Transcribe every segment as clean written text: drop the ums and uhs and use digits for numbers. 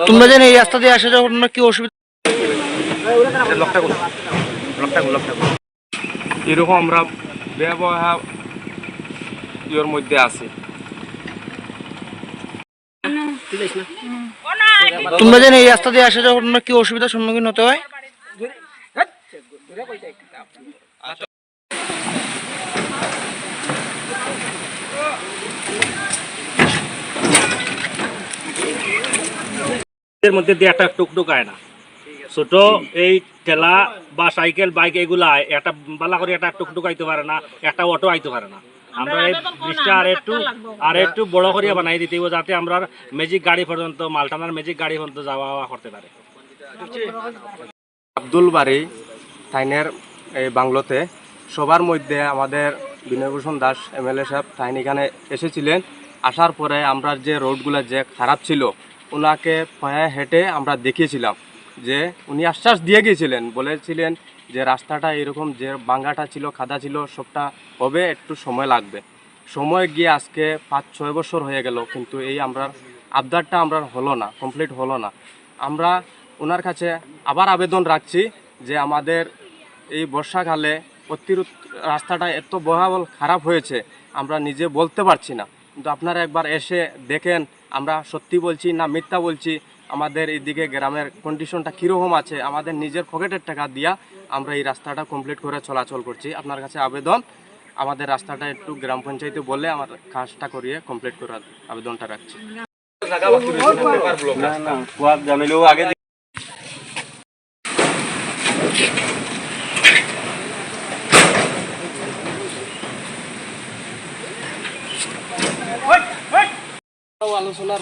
তোমরা জানি এই রাস্তা দিয়ে আসা যাওয়ার কি অসুবিধা? এরকম আমরা ব্যবহার ইয়ের মধ্যে আছি। তোমরা জানি এই রাস্তা দিয়ে আসা যাওয়ার কি অসুবিধার সম্মুখীন হতে হয়? এর মধ্যে দিয়ে একটা টুকটুক আয় না, ছোট এই ঠেলা বা সাইকেল বাইক এগুলা একটা বালা করে একটা টুকটুক আইতে পারে না, একটা অটো আইতে পারে না। আমরা এই ব্রিজটা আর একটু বড় করিয়া বানাই দিতে হবে, যাতে আমরা ম্যাজিক গাড়ি পর্যন্ত মালটানার ম্যাজিক গাড়ি পর্যন্ত যাওয়া করতে পারে। আব্দুল বাড়ি থাইনের এই বাংলোতে সবার মধ্যে আমাদের বিনয়ভূষণ দাস এমএলএ সাহেব থাইন এখানে এসেছিলেন। আসার পরে আমরা যে রোডগুলো যে খারাপ ছিল ওনাকে পায়ে হেঁটে আমরা দেখিয়েছিলাম, যে উনি আশ্বাস দিয়ে গিয়েছিলেন, বলেছিলেন যে রাস্তাটা এরকম যে বাঙ্গাটা ছিল খাদা ছিল সবটা হবে, একটু সময় লাগবে। সময় গিয়ে আজকে 5-6 বছর হয়ে গেল, কিন্তু এই আমরা আবদারটা আমরা হলো না, কমপ্লিট হলো না। আমরা ওনার কাছে আবার আবেদন রাখছি যে আমাদের এই বর্ষাকালে অতিরিক্ত রাস্তাটা এত বহাবল খারাপ হয়েছে আমরা নিজে বলতে পারছি না, কিন্তু আপনারা একবার এসে দেখেন আমরা সত্যি বলছি না মিথ্যা বলছি, আমাদের এইদিকে গ্রামের কন্ডিশনটা কীরকম আছে। আমাদের নিজের পকেটের টাকা দিয়া আমরা এই রাস্তাটা কমপ্লিট করে চলাচল করছি। আপনার কাছে আবেদন, আমাদের রাস্তাটা একটু গ্রাম পঞ্চায়েতে বলে আমার কাজটা করিয়ে কমপ্লিট করার আবেদনটা রাখছি। আলোচনার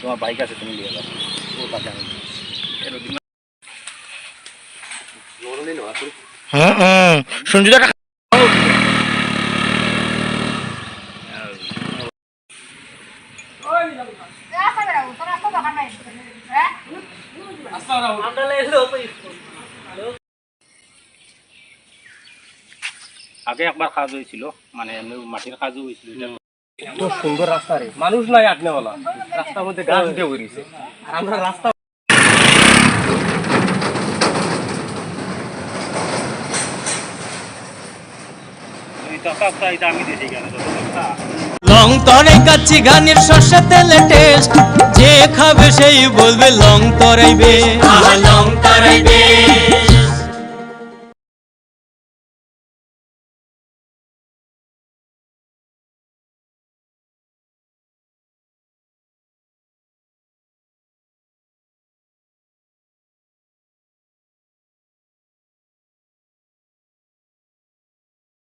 তোমার বাইক আছে, তুমি নিয়ে যাও। সঞ্জুদা আগে একবার কাজ হয়েছিল, মানে মাটির কাজও হয়েছিল। এত সুন্দর রাস্তা রে, মানুষ নাই আটনেওয়ালা, রাস্তার মধ্যে গাছ উঠে পড়েছে। আর আমরা রাস্তা লং তরাই কাচ্ছি গানের শস্য তেলে টেস্ট, যে খাবে সেই বলবে লং তরাইবে, লং তরাইবে।